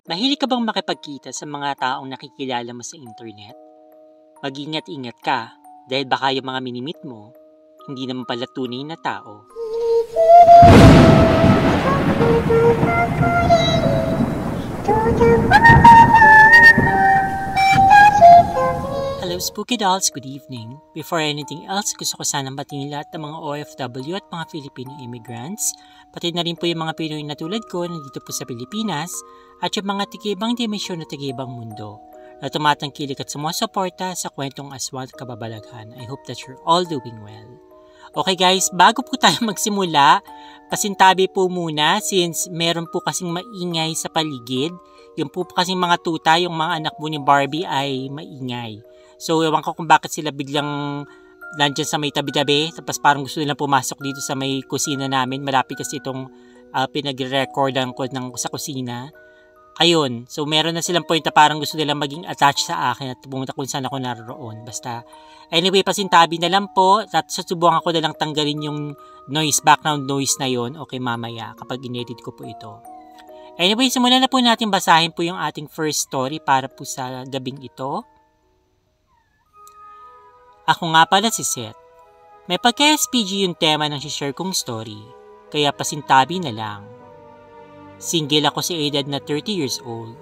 Mahilig ka bang makipagkita sa mga taong nakikilala mo sa internet? Mag-ingat-ingat ka dahil baka yung mga minimit mo, hindi naman pala tunay na tao. Hello Spooky Dolls, good evening. Before anything else, gusto ko sanang batiin lahat ng mga OFW at mga Filipino immigrants, pati na rin po yung mga Pinoy na tulad ko na dito po sa Pilipinas, at yung mga tigibang dimensyon at tigibang mundo na tumatangkilik at sumusuporta sa kwentong aswang at kababalaghan. I hope that you're all doing well. Okay guys, bago po tayo magsimula, pasintabi po muna since meron po kasing maingay sa paligid. Yung po kasing mga tuta, yung mga anak po ni Barbie ay maingay. So, ewan ko kung bakit sila biglang nandyan sa may tabi-tabi. Tapos parang gusto nilang pumasok dito sa may kusina namin. Malapit kasi itong pinag-recordan ko sa kusina. Ayun. So, meron na silang point na parang gusto nilang maging attached sa akin at pumunta kung saan ako naroon. Basta, anyway, pasintabi na lang po. At susubukan ko na lang tanggalin yung noise, background noise na yon. Okay, mamaya kapag inedit ko po ito. Anyway, simulan na po natin basahin po yung ating first story para po sa gabing ito. Ako nga pala si Seth. May pagka-SPG yung tema ng share kong story, kaya pasintabi na lang. Single ako sa edad na 30 years old.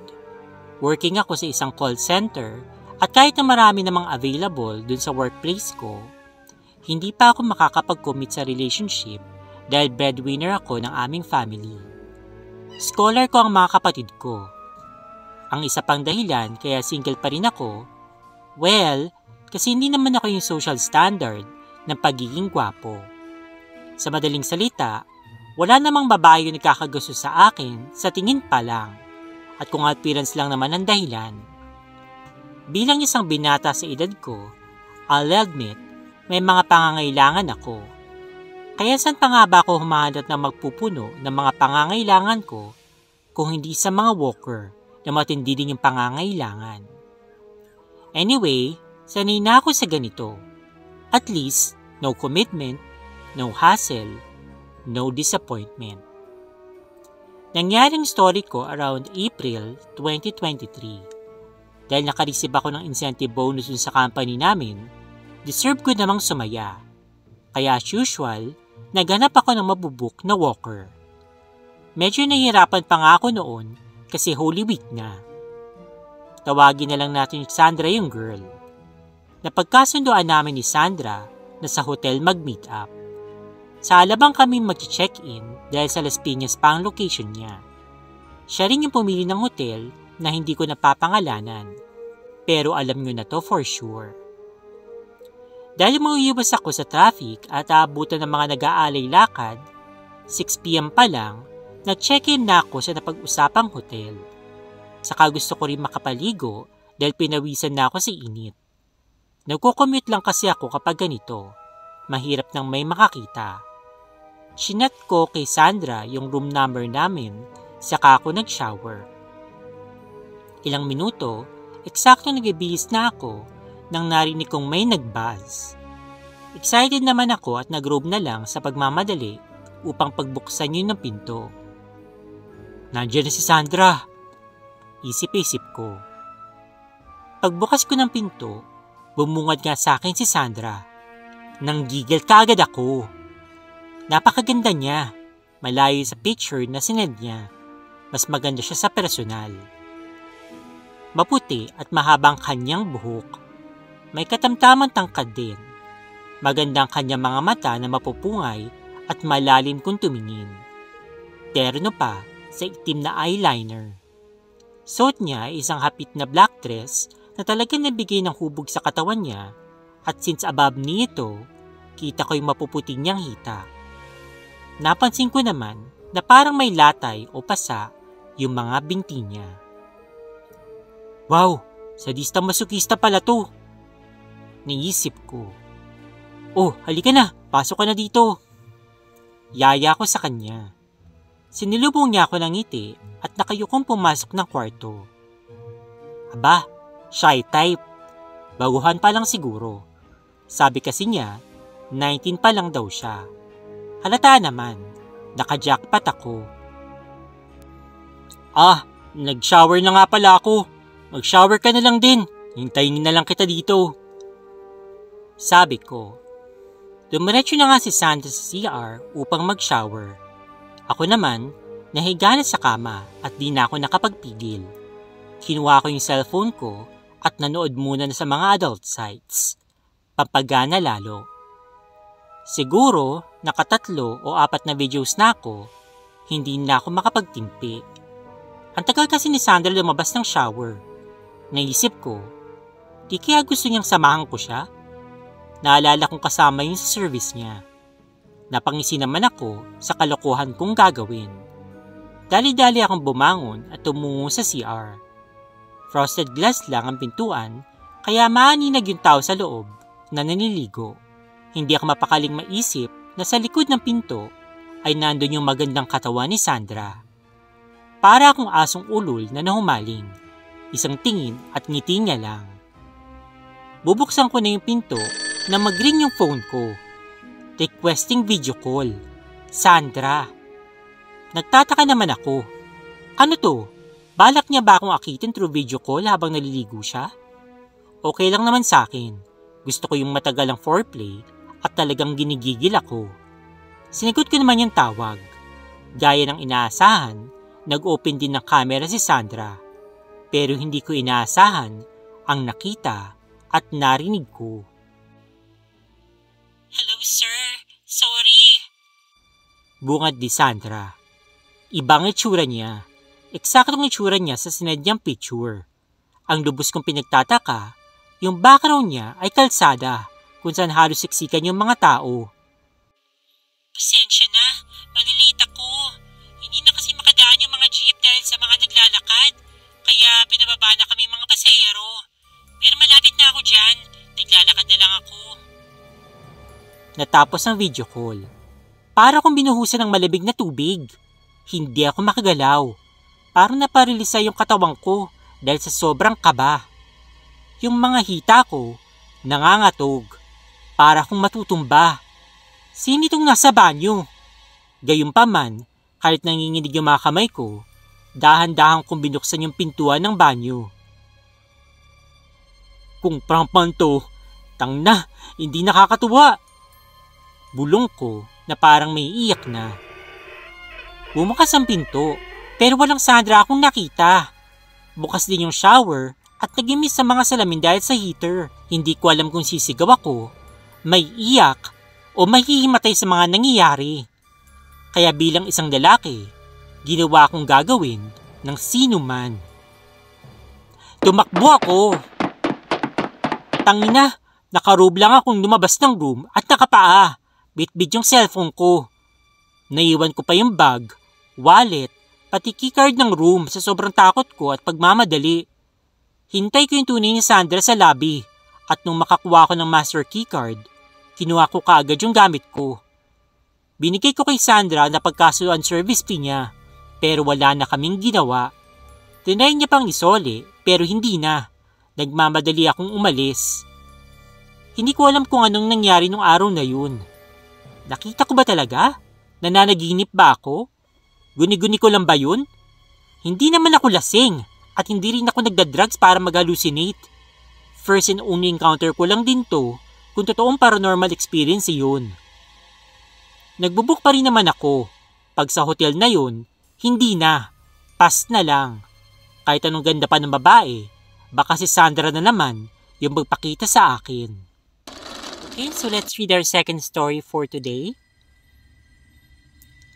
Working ako sa isang call center at kahit na marami namang available dun sa workplace ko, hindi pa ako makakapag-commit sa relationship dahil breadwinner ako ng aming family. Scholar ko ang mga kapatid ko. Ang isa pang dahilan kaya single pa rin ako, well, kasi hindi naman ako yung social standard ng pagiging gwapo. Sa madaling salita, wala namang babae yung nagkakagusto sa akin sa tingin pa lang at kung appearance lang naman ang dahilan. Bilang isang binata sa edad ko, I'll admit, may mga pangangailangan ako. Kaya saan pa nga ba ako humahanap na magpupuno ng mga pangangailangan ko kung hindi sa mga walker na matindi din yung pangangailangan? Anyway, sanay na ako sa ganito. At least, no commitment, no hassle, no disappointment. Nangyaring story ko around April 2023. Dahil nakareceive ako ng incentive bonus dun sa company namin, deserve ko namang sumaya. Kaya as usual, naghanap ako ng mabubook na walker. Medyo nahihirapan pa nga ako noon kasi Holy Week na. Tawagin na lang natin si Sandra yung girl. Napagkasundoan namin ni Sandra na sa hotel mag-meet up. Sa Alabang kami mag-check-in dahil sa Las Piñas pa ang location niya. Siya rin yung pumili ng hotel na hindi ko napapangalanan. Pero alam nyo na to for sure. Dahil mauiwas ako sa traffic at aabutan ng mga nag-aalay lakad, 6 p.m. pa lang, nag-check-in na ako sa napag-usapang hotel. Saka gusto ko rin makapaligo dahil pinawisan na ako sa init. Nagko-commute lang kasi ako kapag ganito. Mahirap nang may makakita. Sinat ko kay Sandra yung room number namin, saka ako nag-shower. Ilang minuto, eksakto nag-ibihis na ako nang narinig kong may nag-buzz. Excited naman ako at nag-robe na lang sa pagmamadali upang pagbuksan yun ng pinto. Nandiyan na si Sandra! Isip-isip ko. Pagbukas ko ng pinto, bumungad nga sa akin si Sandra. Nanggigil kaagad ako. Napakaganda niya. Malayo sa picture na sinend niya. Mas maganda siya sa personal. Maputi at mahabang kanyang buhok. May katamtamang tangkad din. Magandang kanyang mga mata na mapupungay at malalim kung tumingin. Terno pa sa itim na eyeliner. Suot niya ay isang hapit na black dress na talagang nabigay ng hubog sa katawan niya at since above nito, kita ko yung mapuputing niyang hita. Napansin ko naman na parang may latay o pasa yung mga binti niya. Wow! Sadista masukista pala to! Naisip ko. Oh, halika na! Pasok ka na dito! Yaya ko sa kanya. Sinilubong niya ako ng ngiti at nakayukong pumasok ng kwarto. Aba, shy type. Baguhan pa lang siguro. Sabi kasi niya, 19 pa lang daw siya. Halata naman, naka-jackpot ako. Nag-shower na nga pala ako. Mag-shower ka na lang din. Hintayin na lang kita dito. Sabi ko. Dumiretso na nga si Sandra sa CR upang mag-shower. Ako naman, nahiga na sa kama at di na ako nakapagpigil. Kinuha ko yung cellphone ko at nanood muna na sa mga adult sites. Pampagana lalo. Siguro, nakatatlo o 4 na videos na ako, hindi na ako makapagtimpi. Ang tagal kasi ni Sandra lumabas ng shower. Naisip ko, di kaya gusto niyang samahan ko siya? Naalala kong kasama yun sa service niya. Napangisi naman ako sa kalokohan kong gagawin. Dali-dali akong bumangon at tumungo sa CR. Frosted glass lang ang pintuan, kaya maaninag yung tao sa loob na naniligo. Hindi ako mapakaling maisip na sa likod ng pinto ay nandun yung magandang katawan ni Sandra. Para akong asong ulol na nahumaling. Isang tingin at ngiti niya lang. Bubuksan ko na yung pinto na mag-ring yung phone ko. Requesting video call. Sandra. Nagtataka naman ako. Ano to? Balak niya ba akong akitin through video call habang naliligo siya? Okay lang naman sa akin. Gusto ko yung matagalang foreplay at talagang ginigigil ako. Sinigot ko naman yung tawag. Gaya ng inaasahan, nag-open din ng camera si Sandra. Pero hindi ko inaasahan ang nakita at narinig ko. Hello sir, sorry. Bungad ni Sandra. Ibang itsura niya. Eksaktong itsura niya sa sinadyang picture. Ang lubos kong pinagtataka, yung background niya ay kalsada kung saan halos siksikan yung mga tao. Pasensya na, malilate ako. Hindi na kasi makadaan yung mga jeep dahil sa mga naglalakad. Kaya pinababa na kami mga pasahero. Pero malapit na ako dyan, naglalakad na lang ako. Natapos ang video call. Para akong binuhusan ng malamig na tubig. Hindi ako makagalaw. Parang naparilisa yung katawan ko dahil sa sobrang kaba. Yung mga hita ko, nangangatog. Para akong matutumba. Sino itong nasa banyo? Gayunpaman, kahit nanginginig yung mga kamay ko, dahan-dahan kong binuksan yung pintuan ng banyo. Kung prampan to, tangna, hindi nakakatuwa. Bulong ko na parang may iyak na. Bumukas ang pinto, pero walang Sandra akong nakita. Bukas din yung shower at nagimis sa mga salamin dahil sa heater. Hindi ko alam kung sisigaw ako, may iyak, o mahihimatay sa mga nangyayari. Kaya bilang isang lalaki, ginawa akong gagawin ng sino man. Tumakbo ako. Tangina, nakarobe lang akong lumabas ng room at nakapaa. Bitbit yung cellphone ko. Naiwan ko pa yung bag, wallet, pati keycard ng room sa sobrang takot ko at pagmamadali. Hintay ko yung tunay ni Sandra sa lobby at nung makakuha ko ng master keycard, kinuha ko kaagad yung gamit ko. Binigay ko kay Sandra na pagkasuhan service fee niya, pero wala na kaming ginawa. Tinry niya pang isole, pero hindi na. Nagmamadali akong umalis. Hindi ko alam kung anong nangyari nung araw na yun. Nakita ko ba talaga? Nananaginip ba ako? Guni-guni ko lang ba yun? Hindi naman ako lasing at hindi rin ako nagda-drugs para mag-hallucinate. First and only encounter ko lang din to kung totoong paranormal experience yun. Nagbubuk pa rin naman ako. Pag sa hotel na yun, hindi na. Pass na lang. Kahit anong ganda pa ng babae, baka si Sandra na naman yung magpakita sa akin. Okay, so let's read our second story for today.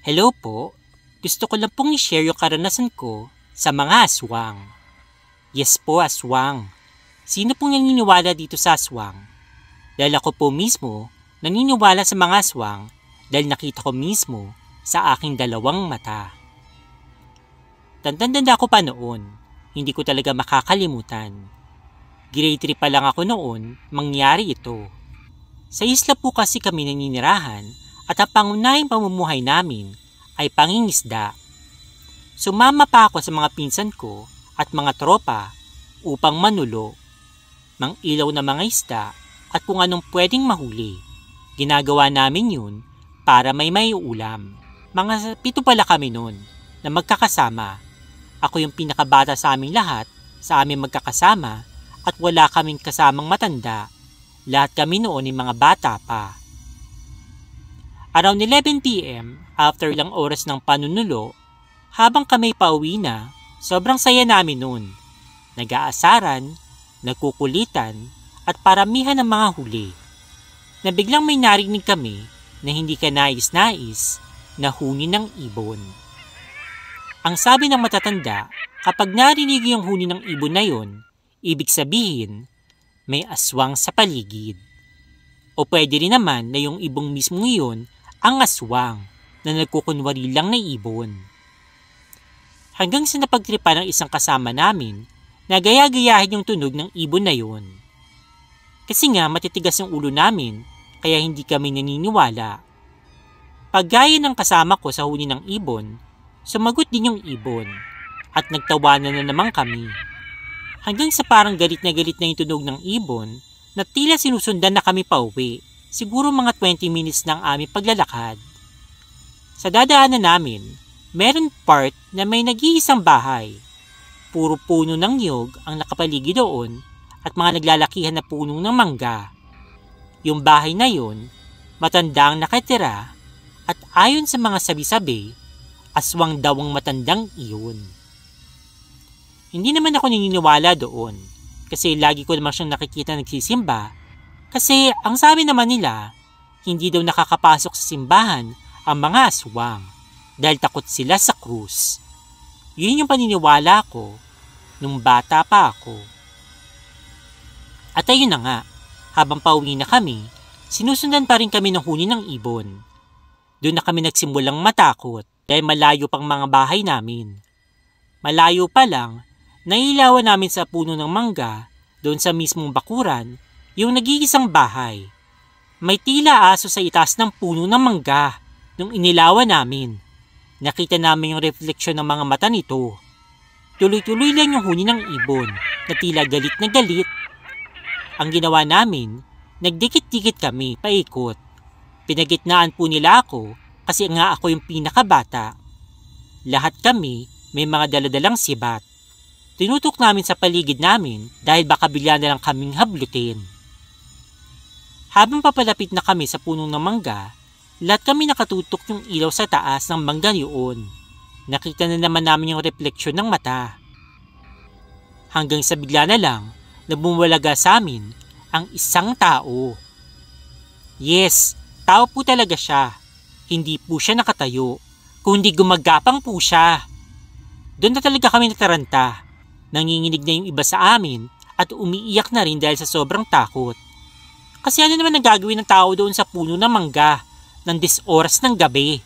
Hello po. Gusto ko lang pong i-share yung karanasan ko sa mga aswang. Yes po, aswang. Sino pong naniniwala dito sa aswang? Dahil ako po mismo naniniwala sa mga aswang dahil nakita ko mismo sa aking 2 mata. Tandang-tanda ko pa noon, hindi ko talaga makakalimutan. Grade 3 pa lang ako noon, mangyari ito. Sa isla po kasi kami naninirahan at ang pangunahing pamumuhay namin ay pangingisda. Sumama pa ako sa mga pinsan ko at mga tropa upang manulo, mangilaw na mga isda at kung anong pwedeng mahuli. Ginagawa namin yun para may ulam. Mga 7 pala kami noon na magkakasama. Ako yung pinakabata sa aming lahat, sa aming magkakasama, at wala kaming kasamang matanda. Lahat kami noon ay mga bata pa. Around 11 p.m., after ilang oras ng panunulo, habang kami pauwi na, sobrang saya namin noon. Nag-aasaran, nagkukulitan, at paramihan ng mga huli. Na biglang may narinig kami na hindi ka nais-nais na huni ng ibon. Ang sabi ng matatanda, kapag narinig yung huni ng ibon na yon, ibig sabihin, may aswang sa paligid. O pwede rin naman na yung ibong mismo yun ang aswang na nagkukunwari lang na ibon. Hanggang sa napagtripa ng isang kasama namin na gaya-gayahin yung tunog ng ibon na yun. Kasi nga matitigas yung ulo namin kaya hindi kami naniniwala. Paggaya ng kasama ko sa huni ng ibon, sumagot din yung ibon at nagtawanan na naman kami. Hanggang sa parang galit na yung tunog ng ibon na tila sinusundan na kami pauwi, siguro mga 20 minutes ng aming paglalakad. Sa dadaanan namin, meron part na may nag-iisang bahay. Puro puno ng niyog ang nakapaligid doon at mga naglalakihan na puno ng mangga. Yung bahay na yun, matanda ang nakatira at ayon sa mga sabi-sabi, aswang daw ang matandang iyon. Hindi naman ako naniniwala doon kasi lagi ko naman siyang nakikita nagsisimba kasi ang sabi naman nila, hindi daw nakakapasok sa simbahan ang mga aswang dahil takot sila sa krus. Yun yung paniniwala ko nung bata pa ako. At ayun na nga, habang pauwi na kami, sinusundan pa rin kami ng huni ng ibon. Doon na kami nagsimulang matakot dahil malayo pang mga bahay namin. Malayo pa lang, nailawan namin sa puno ng mangga, doon sa mismong bakuran, yung nag-iisang bahay. May tila aso sa itaas ng puno ng mangga nung inilawan namin. Nakita namin yung refleksyon ng mga mata nito. Tuloy-tuloy lang yung huni ng ibon na tila galit na galit. Ang ginawa namin, nagdikit-dikit kami paikot. Pinagitnaan po nila ako kasi nga ako yung pinakabata. Lahat kami may mga daladalang sibat. Tinutok namin sa paligid namin dahil baka bigla na lang kaming hablutin. Habang papalapit na kami sa punong ng mangga, lahat kami nakatutok yung ilaw sa taas ng mangga yun. Nakita na naman namin yung refleksyon ng mata. Hanggang sa bigla na lang na bumalaga sa amin ang isang tao. Yes, tao po talaga siya. Hindi po siya nakatayo, kundi gumagapang po siya. Doon na talaga kami nataranta. Nanginginig na yung iba sa amin at umiiyak na rin dahil sa sobrang takot. Kasi ano naman ang gagawin ng tao doon sa puno ng mangga ng 10 oras ng gabi?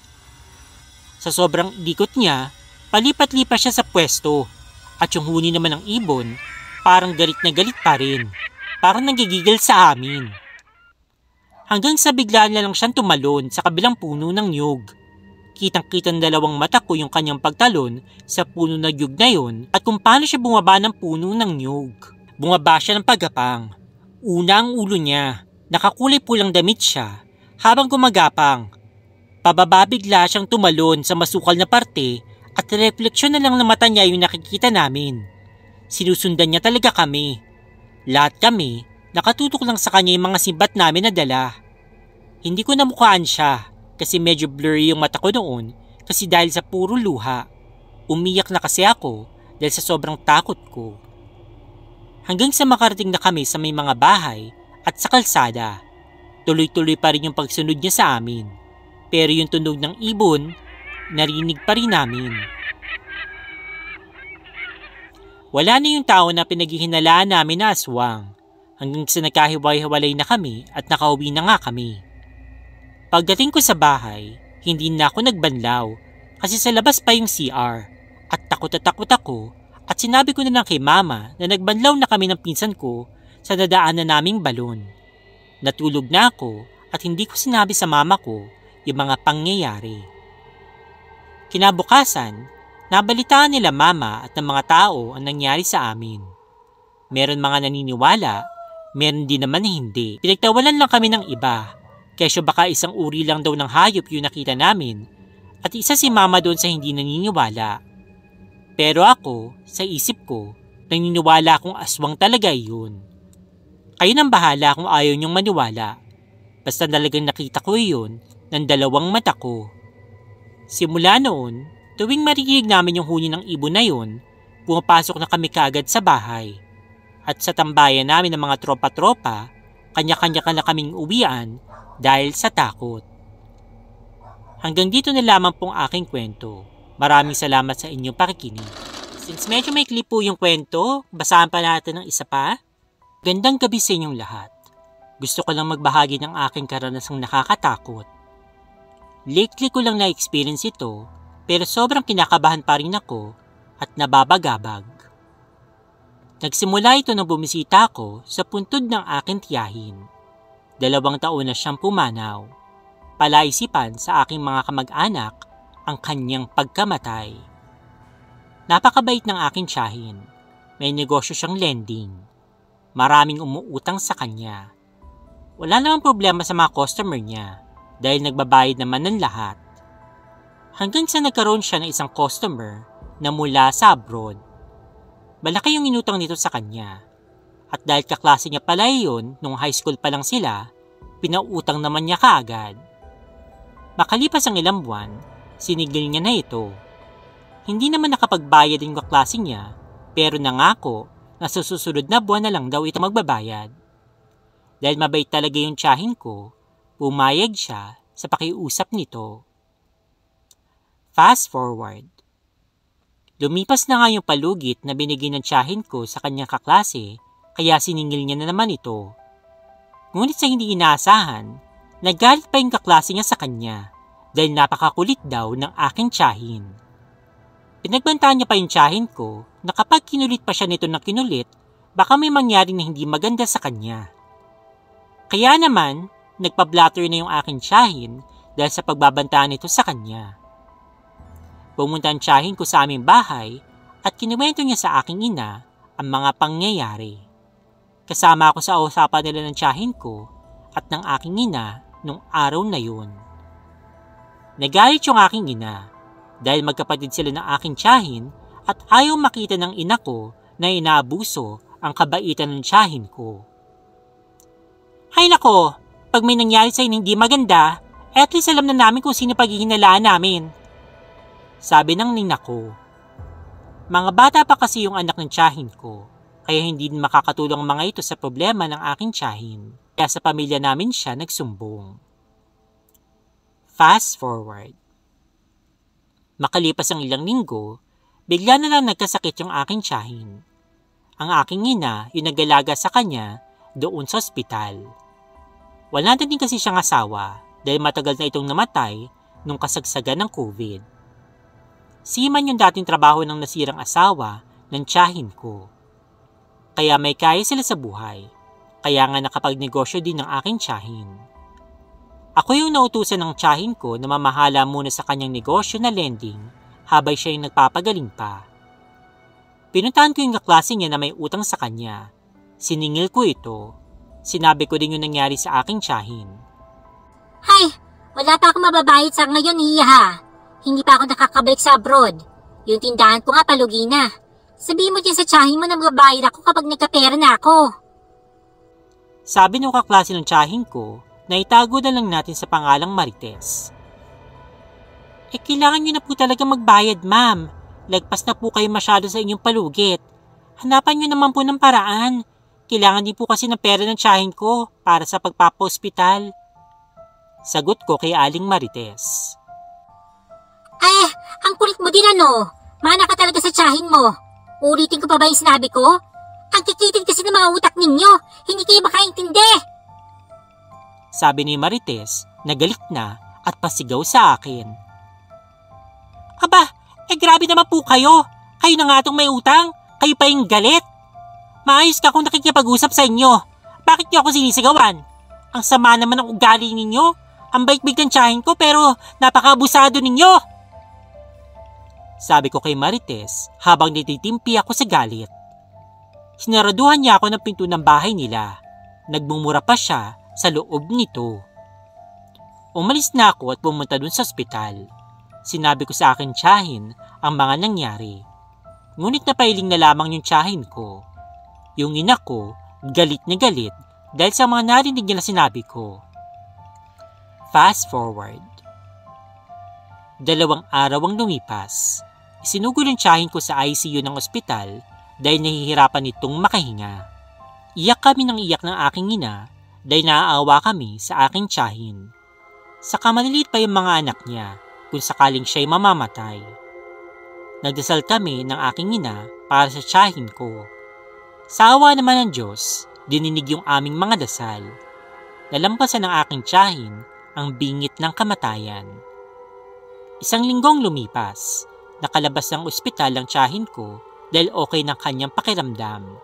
Sa sobrang likot niya, palipat-lipat siya sa pwesto at yung huni naman ng ibon, parang galit na galit pa rin. Parang nanggigigil sa amin. Hanggang sa biglaan na lang siyang tumalon sa kabilang puno ng niyog. Kitang-kita ng dalawang mata ko yung kanyang pagtalon sa puno ng niyog na yon at kung paano siya bumaba ng puno ng niyog. Bumaba siya ng pagapang. Una ang ulo niya. Nakakulay pulang damit siya habang gumagapang. Pababa bigla siyang tumalon sa masukal na parte at refleksyon na lang ng mata niya yung nakikita namin. Sinusundan niya talaga kami. Lahat kami, nakatutok lang sa kanya yung mga simbat namin na dala. Hindi ko namukhaan siya kasi medyo blurry yung mata ko noon kasi dahil sa puro luha. Umiyak na kasi ako dahil sa sobrang takot ko. Hanggang sa makarating na kami sa may mga bahay at sa kalsada, tuloy-tuloy pa rin yung pagsunod niya sa amin. Pero yung tunog ng ibon, narinig pa rin namin. Wala na yung tao na pinaghihinalaan namin na aswang hanggang sa nagkahiwalay-hiwalay na kami at nakauwi na nga kami. Pagdating ko sa bahay, hindi na ako nagbanlaw kasi sa labas pa yung CR at takot ako at sinabi ko na lang kay mama na nagbanlaw na kami ng pinsan ko sa dadaanan naming balon. Natulog na ako at hindi ko sinabi sa mama ko yung mga pangyayari. Kinabukasan, nabalitaan nila mama at ng mga tao ang nangyari sa amin. Meron mga naniniwala, meron din naman hindi. Pinagtawalan lang kami ng iba, kesyo baka isang uri lang daw ng hayop yung nakita namin at isa si mama doon sa hindi naniniwala. Pero ako, sa isip ko, naniniwala akong aswang talaga yun. Kayo nang bahala kung ayaw niyong maniwala. Basta talagang nakita ko yun ng dalawang mata ko. Simula noon, tuwing marinig namin yung huni ng ibon na yun, pumapasok na kami kaagad sa bahay. At sa tambayan namin ng mga tropa-tropa, kanya-kanya ka na kaming uwian dahil sa takot. Hanggang dito na lamang pong aking kwento. Maraming salamat sa inyong pakikinig. Since medyo may clip po yung kwento, basahan pa natin ng isa pa. Gandang gabi sa inyong lahat. Gusto ko lang magbahagi ng aking karanasang nakakatakot. Lately ko lang na-experience ito, pero sobrang kinakabahan pa rin ako at nababagabag. Nagsimula ito nang bumisita ako sa puntod ng aking tiyahin. 2 taon na siyang pumanaw. Palaisipan sa aking mga kamag-anak ang kanyang pagkamatay. Napakabait ng aking tiyahin. May negosyo siyang lending. Maraming umuutang sa kanya. Wala namang problema sa mga customer niya dahil nagbabayad naman ng lahat. Hanggang sa nagkaroon siya ng isang customer na mula sa abroad. Malaki yung inutang nito sa kanya. At dahil kaklase niya pala yun nung high school pa lang sila, pinautang naman niya kaagad. Makalipas ang ilang buwan, sinigil niya na ito. Hindi naman nakapagbayad yung kaklase niya, pero nangako na sa susunod na buwan na lang daw ito magbabayad. Dahil mabait talaga yung tiyahin ko, pumayag siya sa pakiusap nito. Fast forward. Lumipas na nga yung palugit na binigay ng tiyahin ko sa kanyang kaklase, kaya siningil niya na naman ito. Ngunit sa hindi inaasahan, nagalit pa yung kaklase niya sa kanya dahil napakakulit daw ng aking tiyahin. Pinagbantaan niya pa yung tiyahin ko na kapag kinulit pa siya nito ng kinulit, baka may mangyari na hindi maganda sa kanya. Kaya naman, nagpa-blatter na yung aking tiyahin dahil sa pagbabantaan nito sa kanya. Pumunta ang tiyahin ko sa aming bahay at kinuwento niya sa aking ina ang mga pangyayari. Kasama ako sa usapan nila ng tiyahin ko at ng aking ina nung araw na yun. Nagalit yung aking ina dahil magkapatid sila ng aking tiyahin at ayaw makita ng ina ko na inaabuso ang kabaitan ng tiyahin ko. Hay nako, pag may nangyari sa inyo hindi maganda, at least alam na namin kung sino paghihinalaan namin. Sabi ng nina ko. Mga bata pa kasi yung anak ng tiyahin ko, kaya hindi makakatulong mga ito sa problema ng aking tiyahin. Kaya sa pamilya namin siya nagsumbong. Fast forward. Makalipas ang ilang linggo, bigla na lang nagkasakit yung aking tiyahin. Ang aking ina yung nag-alaga sa kanya doon sa ospital. Wala na din kasi siyang asawa dahil matagal na itong namatay nung kasagsagan ng COVID. Seaman yung dating trabaho ng nasirang asawa ng tiyahin ko. Kaya may kaya sila sa buhay. Kaya nga nakapagnegosyo din ng aking tiyahin. Ako yung nautusan ng tiyahin ko na mamahala muna sa kanyang negosyo na lending habang siya yung nagpapagaling pa. Pinuntahan ko yung kaklase niya na may utang sa kanya. Siningil ko ito. Sinabi ko din yung nangyari sa aking tiyahin. Hay, wala pa akong mababayad sa ngayon, hiya. Hindi pa ako nakakabalik sa abroad. Yung tindahan ko nga palugi na. Sabihin mo din sa tiyahin mo na magbabayad ako kapag nagkapera na ako. Sabi ng kaklase ng tiyahin ko na itago na lang natin sa pangalang Marites. Kailangan nyo na po talaga magbayad, ma'am. Lagpas na po kayo masyado sa inyong palugit. Hanapan nyo naman po ng paraan. Kailangan din po kasi ng pera ng tiyahin ko para sa pagpapa-ospital. Sagot ko kay Aling Marites. Ang kulit mo din ano. Mana ka talaga sa tiyahin mo. Ulitin ko pa ba yung sinabi ko? Ang kikitid kasi ng mga utak ninyo. Hindi kayo makaintindi. Sabi ni Marites na galit na at pasigaw sa akin. Aba, grabe naman po kayo. Kayo na nga itong may utang. Kayo pa yung galit. Maayos ka kung nakikipag-usap sa inyo. Bakit niyo ako sinisigawan? Ang sama naman ng ugali ninyo. Ang bait-bait ng tiyahin ko pero napaka-abusado ninyo. Sabi ko kay Marites habang nititimpi ako sa galit. Sinaraduhan niya ako ng pinto ng bahay nila. Nagmumura pa siya sa loob nito. Umalis na ako at pumunta dun sa ospital. Sinabi ko sa akin tiyahin ang mga nangyari. Ngunit napailing na lamang yung tiyahin ko. Yung ina ko, galit na galit dahil sa mga narinig niya na sinabi ko. Fast forward. 2 araw ang lumipas. Isinugod ang tiyahin ko sa ICU ng ospital dahil nahihirapan itong makahinga. Iyak kami ng iyak ng aking ina dahil naaawa kami sa aking tiyahin. Saka maliliit pa yung mga anak niya kung sakaling siya'y mamamatay. Nagdasal kami ng aking ina para sa tiyahin ko. Sa awa naman ng Diyos, dininig yung aming mga dasal. Nalampasan ng aking tiyahin ang bingit ng kamatayan. 1 linggong lumipas, nakalabas ng ospital ang tiyahin ko dahil okay ng kanyang pakiramdam.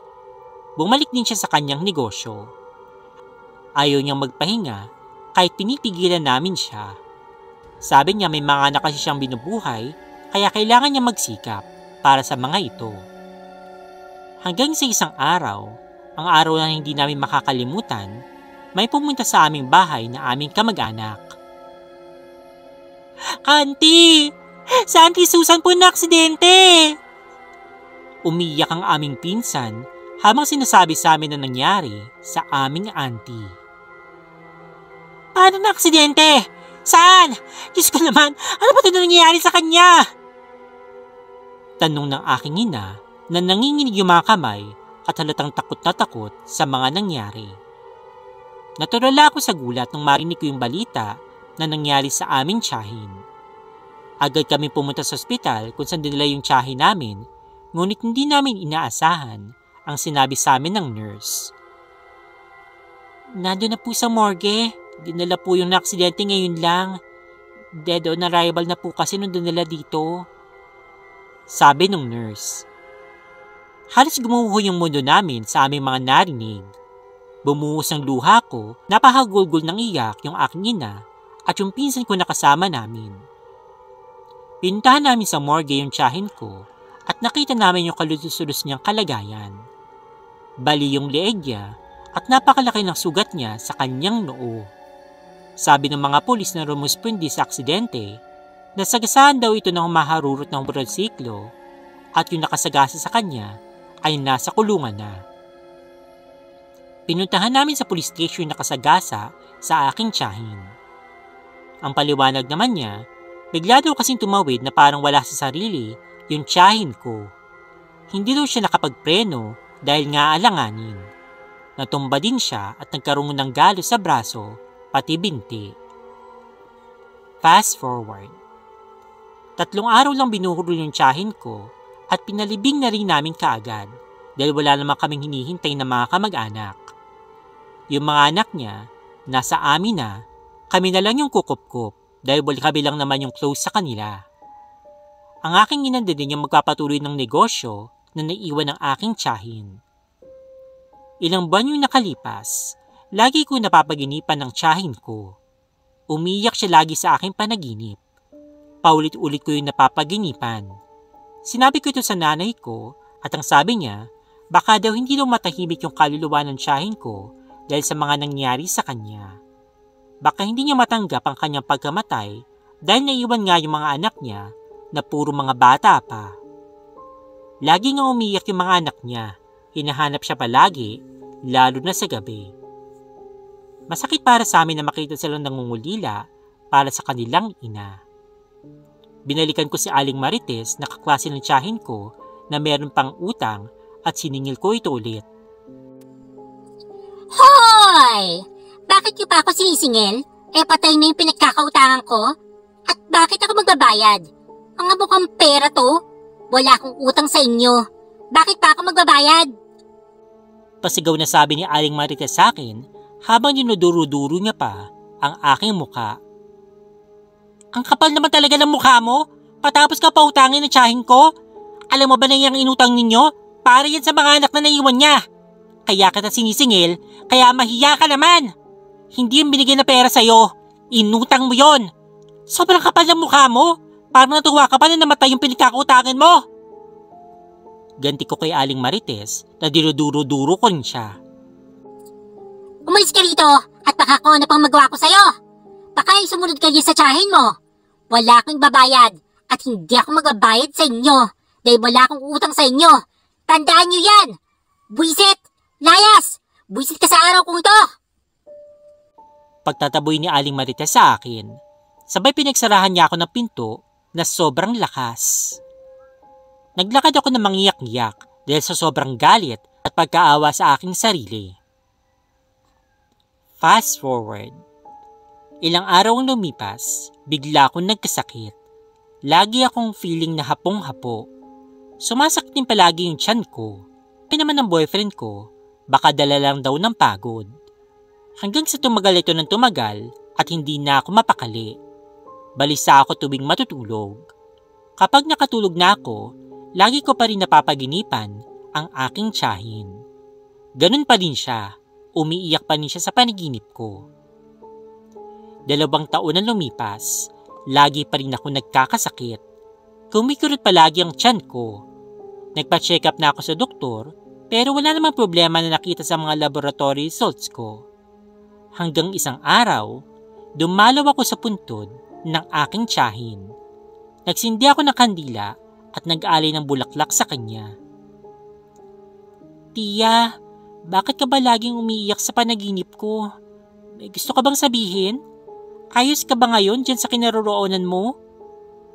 Bumalik din siya sa kanyang negosyo. Ayaw niyang magpahinga kahit pinipigilan namin siya. Sabi niya may mga anak kasi siyang binubuhay kaya kailangan niya magsikap para sa mga ito. Hanggang sa isang araw, ang araw na hindi namin makakalimutan, may pumunta sa aming bahay na aming kamag-anak. Auntie! Sa Auntie Susan po na aksidente! Umiyak ang aming pinsan habang sinasabi sa amin na nangyari sa aming auntie. Paano na aksidente? Saan? Diyos ko naman, ano ba ito na nangyayari sa kanya? Tanong ng aking ina na nanginginig yung mga kamay at halatang takot na takot sa mga nangyari. Natulala ako sa gulat nung marinig ko yung balita na nangyari sa aming tiyahin. Agad kami pumunta sa ospital kung saan dinala yung tiyahin namin, ngunit hindi namin inaasahan ang sinabi sa amin ng nurse. Nandun na po sa morgue. Dinala po yung aksidente ngayon lang. Dead on arrival na po kasi nung dinala dito. Sabi nung nurse. Halos gumuho yung mundo namin sa aming mga narinig. Bumuhos ang luha ko, napahagulgol ng iyak yung aking ina at yung pinsan ko na kasama namin. Pinuntahan namin sa morgue yung tiyahin ko at nakita namin yung kalutos-ulos niyang kalagayan. Bali yung leeg niya at napakalaki ng sugat niya sa kanyang noo. Sabi ng mga pulis na rumuspindi sa aksidente, nasagasaan daw ito ng humaharurot ng motorsiklo at yung nakasagasa sa kanya ay nasa kulungan na. Pinuntahan namin sa police station na nakasagasa sa aking tiyahin. Ang paliwanag naman niya, bigla daw kasing tumawid na parang wala sa sarili yung tiyahin ko. Hindi daw siya nakapagpreno dahil nga alanganin. Natumba din siya at nagkaroon ng galo sa braso pati binti. Fast forward. 3 araw lang binuhurol yung tiyahin ko at pinalibing na rin namin kaagad dahil wala naman kaming hinihintay na mga kamag-anak. Yung mga anak niya, nasa amin na, kami na lang yung kukup-kup dahil kami lang naman yung close sa kanila. Ang aking inanda din yung magpapatuloy ng negosyo na naiwan ng aking tiyahin. Ilang buwan yung nakalipas, lagi ko napapaginipan ng tiyahin ko. Umiyak siya lagi sa aking panaginip. Paulit-ulit ko yung napapaginipan. Sinabi ko ito sa nanay ko at ang sabi niya, baka daw hindi daw matahimik yung kaluluwa ng tiyahin ko dahil sa mga nangyari sa kanya. Baka hindi niya matanggap ang kanyang pagkamatay dahil naiwan nga yung mga anak niya na puro mga bata pa. Lagi nga umiyak yung mga anak niya. Hinahanap siya palagi, lalo na sa gabi. Masakit para sa amin na makita silang nangungulila para sa kanilang ina. Binalikan ko si Aling Marites na kaklase ng tiyahin ko na meron pang utang at siningil ko ito ulit. Hoy! Bakit niyo pa ako sinisingil? Patay na yung pinagkakautangan ko? At bakit ako magbabayad? Mga mukhang pera to. Wala akong utang sa inyo. Bakit pa ako magbabayad? Pasigaw na sabi ni Aling Marites sa akin habang dinuduro-duro niya pa ang aking muka. Ang kapal naman talaga ng mukha mo. Patapos ka pa utangin ng tiyahin ko. Alam mo ba na yung inutang ninyo? Para yan sa mga anak na naiwan niya. Kaya kita sinisingil, kaya mahiya ka naman. Hindi yung binigay na pera sa'yo. Inutang mo yon. Sobrang kapal ng mukha mo. Parang natuwa ka pa na namatay yung pinagkakautangan mo. Ganti ko kay Aling Marites na dinuduro-duro ko rin siya. Umalis ka rito at baka ko ano pang magawa ko sa'yo. Baka sumunod ka sa tiyahin mo. Wala akong babayad at hindi ako magbabayad sa inyo dahil wala akong utang sa inyo. Tandaan nyo yan! Buisit! Layas! Buisit ka sa araw kong ito! Pagtataboy ni Aling Marites sa akin, sabay pinagsarahan niya ako ng pinto na sobrang lakas. Naglakad ako ng mangiyak-ngiyak dahil sa sobrang galit at pagkaawa sa aking sarili. Fast forward. Ilang araw ang lumipas, bigla akong nagkasakit. Lagi akong feeling na hapong-hapo. Sumasakit din palagi yung tiyan ko. Kaya naman ng boyfriend ko, baka dala lang daw ng pagod. Hanggang sa tumagal ito ng tumagal at hindi na ako mapakali. Balisa ako tuwing matutulog. Kapag nakatulog na ako, lagi ko pa rin napapaginipan ang aking tiyahin. Ganun pa din siya, umiiyak pa rin siya sa panaginip ko. 2 taon na lumipas, lagi pa rin ako nagkakasakit. Kumikurot palagi ang tiyan ko. Nagpa-check up na ako sa doktor, pero wala namang problema na nakita sa mga laboratory results ko. Hanggang isang araw, dumalaw ako sa puntod ng aking tiyahin. Nagsindi ako ng kandila at nag-alay ng bulaklak sa kanya. Tiya, bakit ka ba laging umiiyak sa panaginip ko? May gusto ka bang sabihin? Ayos ka ba ngayon dyan sa kinaroroonan mo?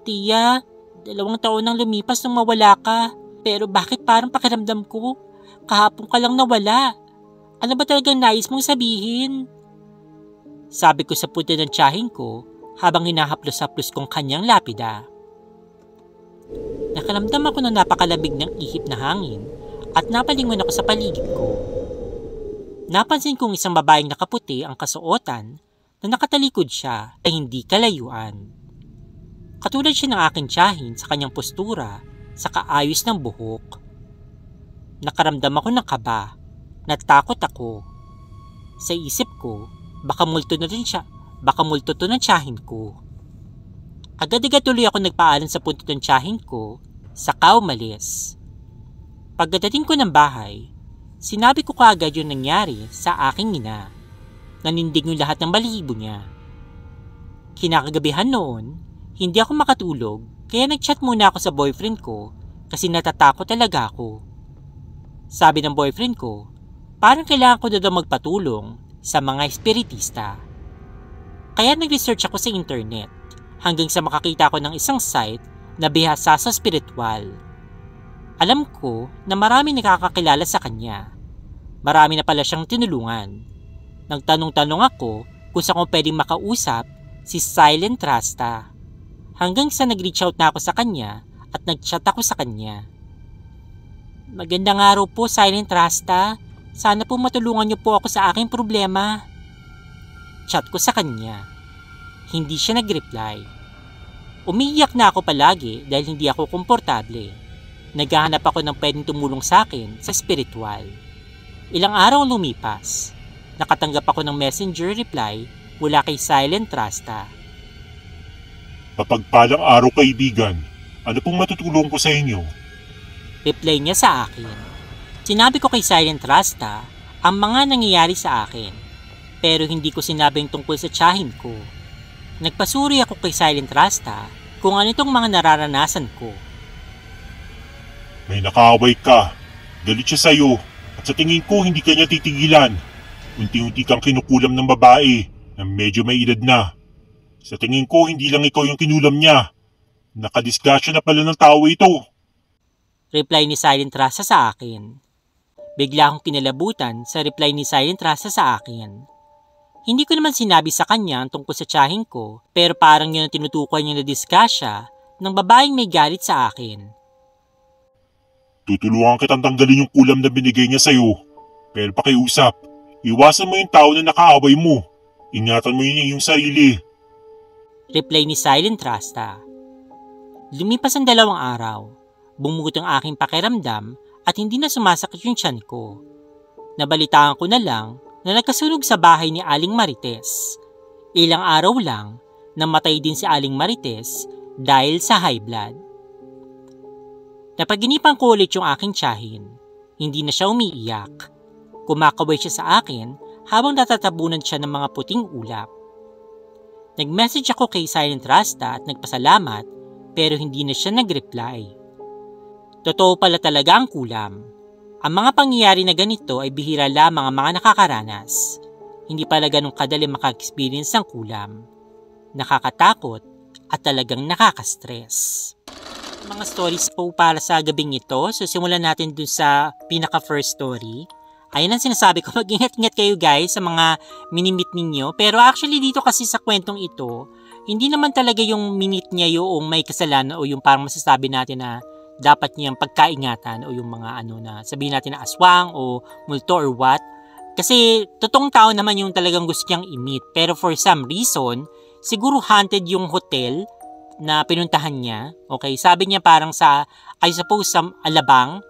Tiya, 2 taon nang lumipas nung mawala ka. Pero bakit parang pakiramdam ko? Kahapon ka lang nawala. Ano ba talagang nais mong sabihin? Sabi ko sa puti ng tiyahin ko habang hinahaplos-haplos kong kanyang lapida. Nakaramdam ako ng napakalamig ng ihip na hangin at napalingon ako sa paligid ko. Napansin kong isang babaeng nakaputi ang kasuotan na nakatalikod siya ay hindi kalayuan. Katulad siya ng aking tiyahin sa kanyang postura sa kaayos ng buhok. Nakaramdam ako ng kaba, natakot ako. Sa isip ko, baka multo na rin siya, baka multo to ng tiyahin ko. Agad-agad tuloy ako nagpaalam sa punto ng tiyahin ko, saka umalis. Pagdating ko ng bahay, sinabi ko kaagad yung nangyari sa aking ina. Nanindig yung lahat ng balahibo niya. Kinakagabihan noon, hindi ako makatulog kaya nag-chat muna ako sa boyfriend ko kasi natatakot talaga ako. Sabi ng boyfriend ko, parang kailangan ko na daw magpatulong sa mga espiritista. Kaya nag-research ako sa internet hanggang sa makakita ko ng isang site na bihasa sa spiritual. Alam ko na marami nakakakilala sa kanya. Marami na pala siyang tinulungan. Nagtanong-tanong ako kung saan ko pwedeng makausap si Silent Rasta. Hanggang sa nag-reach out na ako sa kanya at nag-chat ako sa kanya. Magandang araw po, Silent Rasta. Sana po matulungan niyo po ako sa aking problema. Chat ko sa kanya. Hindi siya nag-reply. Umiiyak na ako palagi dahil hindi ako komportable. Naghahanap ako ng pwedeng tumulong sa akin sa spiritual. Ilang araw lumipas. Nakatanggap ako ng messenger reply mula kay Silent Rasta. Mapagpalang araw kaibigan, ano pong matutulong ko sa inyo? Reply niya sa akin. Sinabi ko kay Silent Rasta ang mga nangyayari sa akin, pero hindi ko sinabing tungkol sa tiyahin ko. Nagpasuri ako kay Silent Rasta kung ano itong mga nararanasan ko. May nakaaway ka, galit siya sa'yo, at sa tingin ko hindi ka niya titigilan. Unti-unti kang kinukulam ng babae na medyo may edad na. Sa tingin ko hindi lang ikaw yung kinulam niya. Nakadisgrasya na pala ng tao ito. Reply ni Silent Rasta sa akin. Bigla akong kinalabutan sa reply ni Silent Rasta sa akin. Hindi ko naman sinabi sa kanya ang tungkol sa tiyahin ko, pero parang yun ang tinutukoy niya na diskasya ng babaeng may galit sa akin. Tutulungan kitang tanggalin yung kulam na binigay niya sa'yo. Pero pakiusap. Iwasan mo yung tao na nakaaway mo. Ingatan mo yun yung sarili. Reply ni Silent Rasta. Lumipas ang 2 araw. Bumugot ang aking pakiramdam at hindi na sumasakit yung tiyan ko. Nabalitaan ko na lang na nagkasunog sa bahay ni Aling Marites. Ilang araw lang, namatay din si Aling Marites dahil sa high blood. Napaginipan ko ulit yung aking tiyahin. Hindi na siya umiiyak. Kumakaway siya sa akin habang natatabunan siya ng mga puting ulap. Nag-message ako kay Silent Rasta at nagpasalamat pero hindi na siya nag-reply. Totoo pala talaga ang kulam. Ang mga pangyayari na ganito ay bihira lamang ang mga nakakaranas. Hindi pala ganun kadali maka-experience ng kulam. Nakakatakot at talagang nakaka-stress. Mga stories po para sa gabing ito. So simulan natin dun sa pinaka-first story. Ayun ang sinasabi ko, mag-ingat-ingat kayo guys sa mga minimit ninyo. Pero actually dito kasi sa kwentong ito, hindi naman talaga yung minute niya yung may kasalanan o yung parang masasabi natin na dapat niyang pagkaingatan o yung mga na sabihin natin na aswang o multo or what. Kasi totoong tao naman yung talagang gusto niyang i-meet. Pero for some reason, siguro haunted yung hotel na pinuntahan niya. Okay, sabi niya parang sa, I suppose sa Alabang.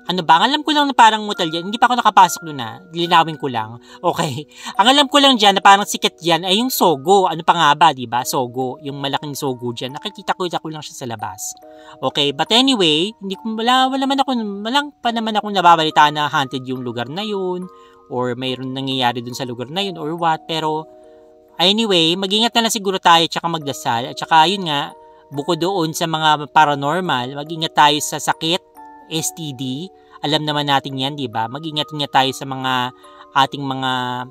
Ano ba? Ang alam ko lang na parang motel yan. Hindi pa ako nakapasok doon na. Linawin ko lang. Okay. Ang alam ko lang dyan na parang sikat dyan ay yung Sogo. Ano pa nga ba, diba? Sogo. Yung malaking Sogo dyan. Nakikita ko lang siya sa labas. Okay. But anyway, wala pa naman akong nababalita na haunted yung lugar na yun. Or mayroon nangyayari dun sa lugar na yun or what. Pero anyway, mag-ingat na lang siguro tayo tsaka magdasal. At tsaka yun nga, bukod doon sa mga paranormal, mag-ingat tayo sa sakit, STD. Alam naman natin yan, di ba? Mag-ingat tayo sa mga ating mga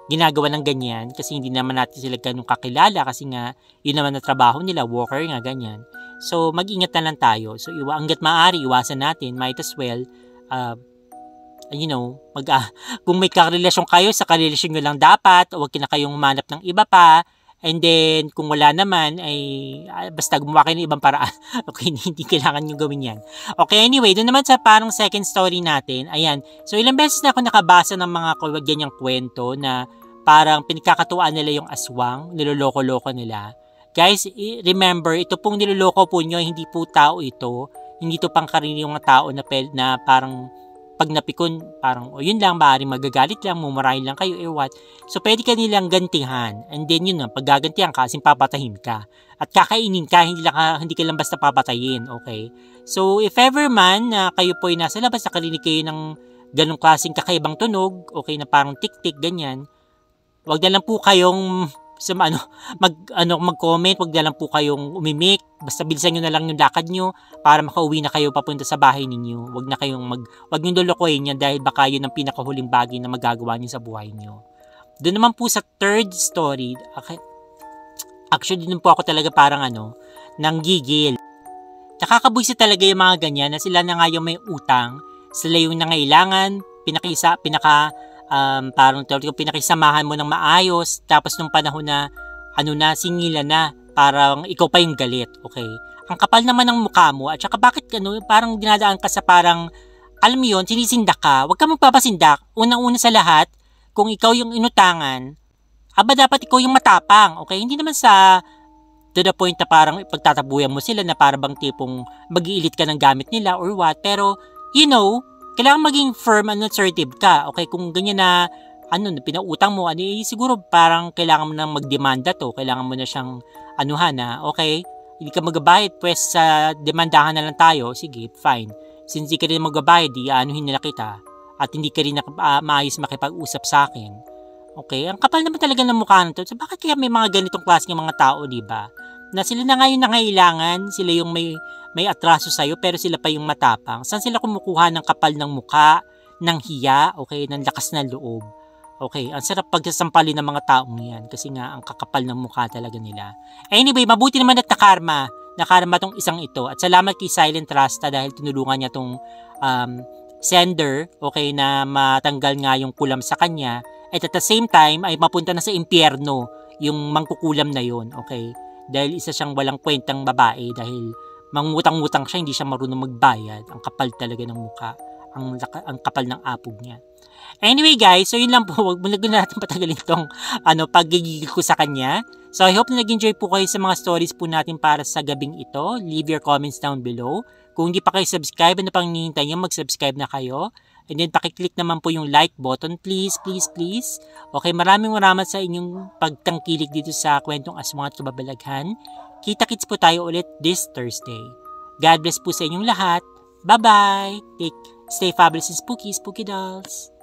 ginagawa ng ganyan kasi hindi naman natin sila ganun kakilala kasi nga yun naman na trabaho nila, walker nga ganyan. So, mag-ingat na lang tayo. So, hanggat maaari, iwasan natin. Might as well, kung may karelasyon kayo, sa karelasyon nyo lang dapat, huwag na kayong humanap ng iba pa. And then, kung wala naman, ay basta gumawa kayo ng ibang paraan. Okay, hindi kailangan nyo gawin yan. Okay, anyway, doon naman sa parang second story natin. Ayan, so ilang beses na ako nakabasa ng mga ganyang kwento na parang pinagkakatuwaan nila yung aswang, niloloko-loko nila. Guys, remember, ito pong niloloko po nyo, hindi po tao ito. Hindi to pangkaraniwang tao na parang pag napikon, parang, yun lang, maaaring magagalit lang, mumurahin lang kayo, what. So, pwede ka nilang gantihan. And then, yun, pag gagantihan ka, kasing papatahin ka. At kakainin ka, hindi ka lang basta papatayin, okay? So, if ever man, na kayo po ay nasa labas, nakarinig kayo ng ganong klaseng kakaibang tunog, okay, na parang tik-tik, ganyan, wag na lang po kayong mag-comment, wag na lang po kayong umimik, basta bilisan nyo na lang yung lakad nyo para makauwi na kayo papunta sa bahay ninyo. Wag nyo lulukoyin yan dahil baka yun ang pinakahuling bagay na magagawa nyo sa buhay nyo. Doon naman po sa third story, okay, actually doon po ako talaga parang nanggigil. Nakakabwisit talaga yung mga ganyan na sila na nga yung may utang, sila yung nangailangan, parang pinakisamahan mo ng maayos, tapos nung panahon na singilan na, parang ikaw pa yung galit, okay? Ang kapal naman ng mukha mo, at saka bakit parang dinadaan ka sa parang, alam mo yun, sinisindak ka, huwag ka magpapasindak. Unang-una sa lahat, kung ikaw yung inutangan, dapat ikaw yung matapang, okay? Hindi naman to the point na parang pagtatabuyan mo sila na parang bang tipong mag-iilit ka ng gamit nila or what, pero, kailangan maging firm and assertive ka. Okay, kung ganyan na pinautang mo, siguro parang kailangan mo nang magdemanda to. Kailangan mo na siyang okay, hindi ka magbabayad, pues demandahan na lang tayo. Sige, fine. Since hindi ka rin magbabayad, nila kita. At hindi ka rin maayos makipag-usap sa akin. Okay, ang kapal naman talaga ng mukha nito. So bakit kaya may mga ganitong klase ng mga tao, di ba? Na sila na ngayon nangailangan, sila yung may atraso sa'yo, pero sila pa yung matapang. Saan sila kumukuha ng kapal ng mukha, ng hiya, okay, ng lakas ng loob? Okay, ang sarap pagsasampalin ng mga taong yan kasi nga ang kakapal ng mukha talaga nila. Anyway, mabuti naman at nakarma tong isang ito. At salamat kay Silent Rasta dahil tinulungan niya tong sender, okay, na matanggal nga yung kulam sa kanya. At the same time, ay mapunta na sa impyerno yung mangkukulam na yon, okay? Dahil isa siyang walang kwentang babae dahil mangutang-utang siya, hindi siya marunong magbayad. Ang kapal talaga ng mukha. Ang kapal ng apog niya. Anyway guys, so yun lang po. Huwag mo na natin patagalin itong paggigigil ko sa kanya. So I hope na nag-enjoy po kayo sa mga stories po natin para sa gabing ito. Leave your comments down below. Kung hindi pa kayo subscribe, pang hinihintay nyo, mag-subscribe na kayo. And then pakiclick naman po yung like button, please, please, please. Okay, maraming sa inyong pagtangkilik dito sa kwentong aswang at kababalaghan. Kita-kits po tayo ulit this Thursday. God bless po sa inyong lahat. Bye-bye! Stay fabulous and spooky, spooky dolls!